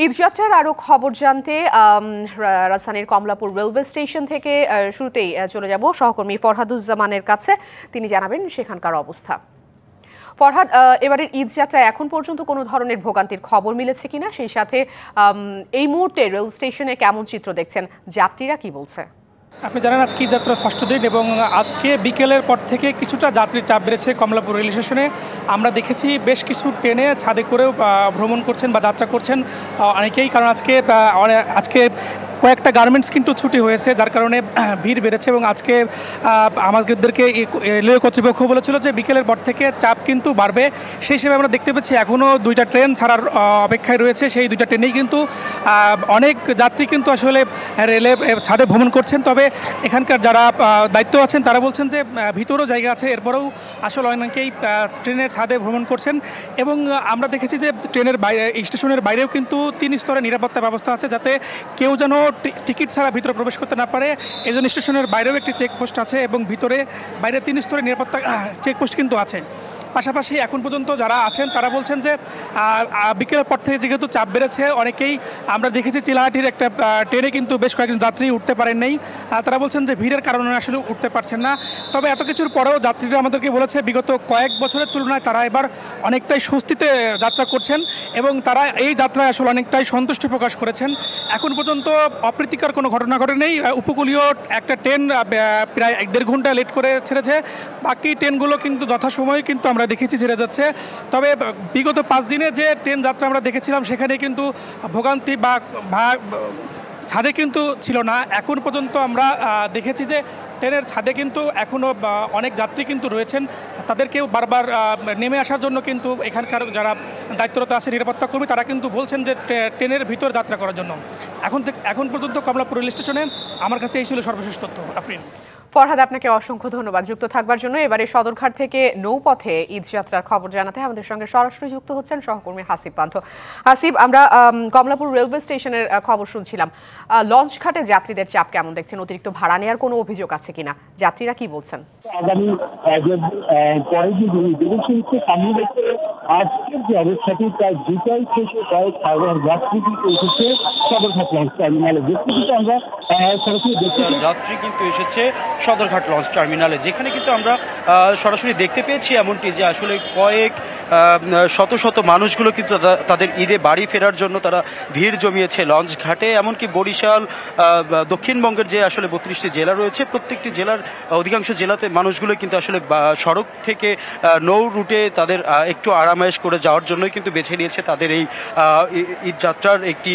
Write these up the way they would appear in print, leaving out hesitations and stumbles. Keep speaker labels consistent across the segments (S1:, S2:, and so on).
S1: ঈদযাত্রার আরো খবর জানতে রাজধানীর কমলাপুর রেলওয়ে স্টেশন থেকে শুরুতেই চলে যাব সহকর্মী ফরহাদুজ্জামানের কাছে। তিনি জানাবেন সেখানকার অবস্থা। ফরহাদ, এবারের ঈদযাত্রায় এখন পর্যন্ত কোনো ধরনের ভোগান্তির খবর মিলেছে কিনা, সেই সাথে এই মুহূর্তে রেল স্টেশনে কেমন চিত্র দেখছেন, যাত্রীরা কি বলছে?
S2: আপনি জানেন আজকে ঈদযাত্রার ষষ্ঠ দিন এবং আজকে বিকেলের পর থেকে কিছুটা যাত্রীর চাপ বেড়েছে কমলাপুর রেল স্টেশনে। আমরা দেখেছি বেশ কিছু ট্রেনে ছাদে করেও ভ্রমণ করছেন বা যাত্রা করছেন অনেকেই, কারণ আজকে কয়েকটা গার্মেন্টস কিন্তু ছুটি হয়েছে, যার কারণে ভিড় বেড়েছে। এবং আজকে আমাদেরকে রেলওয়ে কর্তৃপক্ষ বলেছিল যে বিকেলের পর থেকে চাপ কিন্তু বাড়বে। সেই হিসেবে আমরা দেখতে পাচ্ছি এখনও দুইটা ট্রেন ছাড়ার অপেক্ষায় রয়েছে। সেই দুইটা ট্রেনেই কিন্তু অনেক যাত্রী কিন্তু আসলে রেলে ছাদে ভ্রমণ করছেন। তবে এখানকার যারা দায়িত্ব আছেন তারা বলছেন যে ভিতরেও জায়গা আছে, এরপরেও আসলে অনেকেই ট্রেনের ছাদে ভ্রমণ করছেন। এবং আমরা দেখেছি যে ট্রেনের বাইরে, স্টেশনের বাইরেও কিন্তু 3 স্তরের নিরাপত্তা ব্যবস্থা আছে, যাতে কেউ যেন টিকিট ছাড়া ভিতরে প্রবেশ করতে না পারে। এই জন্য স্টেশনের বাইরেও একটি চেকপোস্ট আছে এবং বাইরে 3 স্তরের নিরাপত্তা চেকপোস্ট কিন্তু আছে। পাশাপাশি এখন পর্যন্ত যারা আছেন তারা বলছেন যে বিকেলের পর থেকে যেহেতু চাপ বেড়েছে, অনেকেই আমরা দেখেছি চিলাহাটির একটা ট্রেনে কিন্তু বেশ কয়েকজন যাত্রী উঠতে পারেন নাই। তারা বলছেন যে ভিড়ের কারণে আসলে উঠতে পারছেন না। তবে এত কিছুর পরেও যাত্রীরা আমাদেরকে বলেছে বিগত কয়েক বছরের তুলনায় তারা এবার অনেকটাই স্বস্তিতে যাত্রা করছেন এবং তারা এই যাত্রায় আসলে অনেকটাই সন্তুষ্টি প্রকাশ করেছেন। এখন পর্যন্ত অপ্রীতিকর কোনো ঘটনা ঘটে নেই। উপকূলীয় একটা ট্রেন প্রায় 1-1.5 ঘন্টা লেট করে ছেড়েছে, বাকি ট্রেনগুলো কিন্তু যথাসময়ে কিন্তু আমরা দেখেছি ছেড়ে যাচ্ছে। তবে বিগত 5 দিনে যে ট্রেন যাত্রা আমরা দেখেছিলাম সেখানে কিন্তু ভোগান্তি বা ছাদে কিন্তু ছিল না। এখন পর্যন্ত আমরা দেখেছি যে ট্রেনের ছাদে কিন্তু এখনও অনেক যাত্রী কিন্তু রয়েছেন, তাদেরকেও বারবার নেমে আসার জন্য কিন্তু এখানকার যারা দায়িত্বরত আছে নিরাপত্তা কর্মী তারা কিন্তু বলছেন যে ট্রেনের ভিতর যাত্রা করার জন্য। এখন পর্যন্ত কমলাপুর রেল স্টেশনে আমার কাছে এই ছিল সর্বশেষ তথ্য। আফরিন।
S1: ফরহাদ, আপনাকে অসংখ্য ধন্যবাদ যুক্ত থাকবার জন্য। এবারে সদরঘাট থেকে নৌপথে ঈদযাত্রার খবর জানাতে আমাদের সঙ্গে সরাসরি যুক্ত হচ্ছেন সহকর্মী হাসিব পান্থ। হাসিব, আমরা কমলাপুর রেলওয়ে স্টেশনের খবর শুনছিলাম। লঞ্চ ঘাটে যাত্রীদের চাপ কেমন দেখছেন? অতিরিক্ত ভাড়া নেওয়ার কোনো অভিযোগ আছে কিনা? যাত্রীরা কি বলছেন?
S3: আগামী পরে যে সামনে রেখে আজকের যে অবস্থাটি প্রায় 2টায় থেকে কয়েক হাজার যাত্রী কিন্তু এসেছে সদরঘাট লঞ্চ টার্মিনালে। কিন্তু আমরা সরাসরি
S4: যাত্রী কিন্তু এসেছে সদরঘাট লঞ্চ টার্মিনালে, যেখানে কিন্তু আমরা সরাসরি দেখতে পেয়েছি এমনটি যে আসলে কয়েক শত শত মানুষগুলো কিন্তু তাদের ঈদে বাড়ি ফেরার জন্য তারা ভিড় জমিয়েছে লঞ্চ ঘাটে। এমনকি বরিশাল, দক্ষিণবঙ্গের যে আসলে 32টি জেলা রয়েছে, প্রত্যেকটি জেলার অধিকাংশ জেলাতে মানুষগুলো কিন্তু আসলে সড়ক থেকে নৌ রুটে তাদের একটু আরামায়েশ করে যাওয়ার জন্যই কিন্তু বেছে নিয়েছে তাদের এই ঈদযাত্রার একটি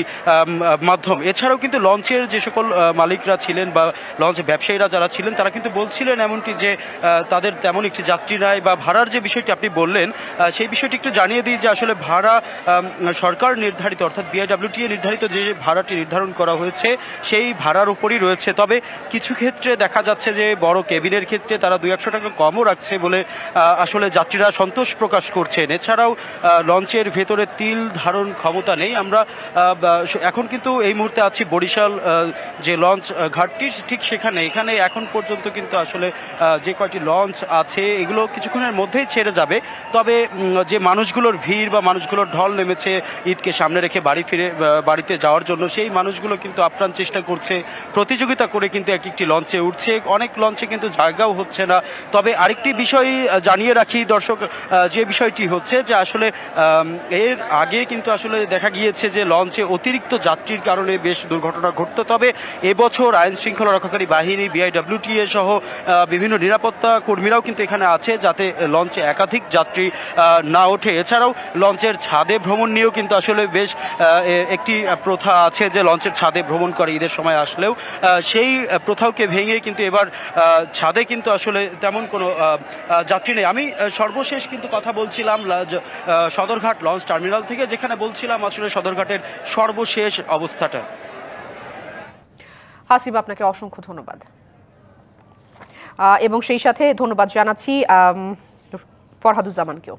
S4: মাধ্যম। এছাড়াও কিন্তু লঞ্চের যে সকল মালিকরা ছিলেন বা লঞ্চ ব্যবসায়ীরা যারা ছিলেন তারা কিন্তু বলছিলেন এমনটি যে তাদের তেমন একটি যাত্রী নাই, বা ভাড়ার যে বিষয়টি আপনি বললেন সেই বিষয়টি একটু জানিয়ে দিই যে আসলে ভাড়া সরকার নির্ধারিত, অর্থাৎ বিআইডব্লিউটিএ নির্ধারিত যে ভাড়াটি নির্ধারণ করা হয়েছে সেই ভাড়ার উপরই রয়েছে। তবে কিছু ক্ষেত্রে দেখা যাচ্ছে যে বড় কেবিনের ক্ষেত্রে তারা 200-100 টাকা কমও রাখছে বলে আসলে যাত্রীরা সন্তোষ প্রকাশ করছেন। এছাড়াও লঞ্চের ভেতরে তিল ধারণ ক্ষমতা নেই। আমরা এখন কিন্তু এই মুহূর্তে আছি বরিশাল যে লঞ্চ ঘাটটি ঠিক সেখানে। এখানে এখন পর্যন্ত কিন্তু আসলে যে কয়টি লঞ্চ আছে এগুলো কিছুক্ষণের মধ্যেই ছেড়ে যাবে। তবে যে মানুষগুলোর ভিড় বা মানুষগুলোর ঢল নেমেছে ঈদকে সামনে রেখে বাড়িতে যাওয়ার জন্য, সেই মানুষগুলো কিন্তু আপ্রাণ চেষ্টা করছে, প্রতিযোগিতা করে কিন্তু এক একটি লঞ্চে উঠছে। অনেক লঞ্চে কিন্তু জায়গাও হচ্ছে না। তবে আরেকটি বিষয় জানিয়ে রাখি দর্শক, যে বিষয়টি হচ্ছে যে আসলে এর আগে কিন্তু আসলে দেখা গিয়েছে যে লঞ্চে অতিরিক্ত যাত্রীর কারণে বেশ দুর্ঘটনা ঘটতো। তবে এবছর আইন শৃঙ্খলা রক্ষাকারী বাহিনী, বিআইডব্লিউটিএ সহ বিভিন্ন নিরাপত্তা কর্মীরাও কিন্তু এখানে আছে, যাতে লঞ্চে একাধিক যাত্রী না ওঠে। এছাড়াও লঞ্চের ছাদে ভ্রমণ নিয়েও কিন্তু আসলে বেশ একটি প্রথা আছে যে লঞ্চের ছাদে ভ্রমণ করে ঈদের সময় আসলেও, সেই প্রথাকে ভেঙে কিন্তু এবার ছাদে কিন্তু আসলে তেমন কোনো যাত্রী নেই। আমি সর্বশেষ কিন্তু কথা বলছিলাম সদরঘাট লঞ্চ টার্মিনাল থেকে, যেখানে বলছিলাম আসলে সদরঘাটের সর্বশেষ অবস্থাটা।
S1: হাসিব, আপনাকে অসংখ্য ধন্যবাদ এবং সেই সাথে ধন্যবাদ জানাচ্ছি ফরহাদুজ্জামানকেও।